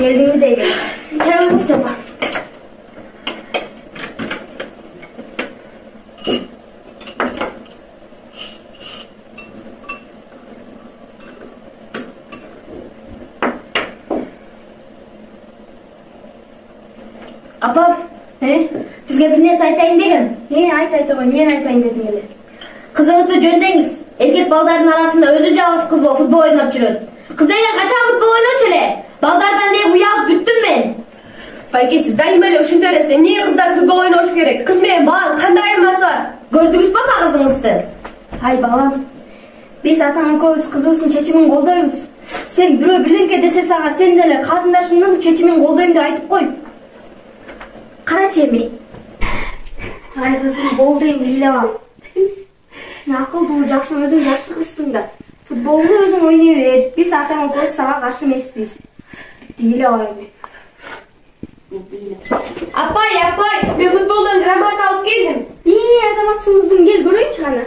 Geldiğini de gel. Çayımız çapa. Apam, bizga bir narsa aytayın dedim. Aytayın, men aytayın dedim ele. Kızыңызды жөндөңүз. Эркек балдардын арасында өзү жалгыз кыз болуп футбол ойноп жүрөт. Кыз деген качан футбол ойночу эле? Балдардан деп уялып бүттүм мен. Байке, сиз дайыма эле ушинте бересиз. Эмне кыздар футбол ойнош керек? Кыз менен баланын кандай айырмасы бар? Көрдүңүзбү кызыңызды? Ай балам, биз атаң экөөбүз кызыбыздын чечимин колдойбуз. Сен бирөө бирдемке десе сага сен деле катындашыңдын чечимин колдойм деп айтып кой. Карачы эми. Ай кызым, болду эми билеп ал. Сен акылдуу, жакшы, өзүң жакшы кызсың да. Футболду өзүң ойной бер. Биз атаң экөөбүз сага каршы эмеспиз. Билеп ал эми. Апай, мен футболдон грамота алып келдим. Азаматсың кызым, кел көрөйүнчү кана.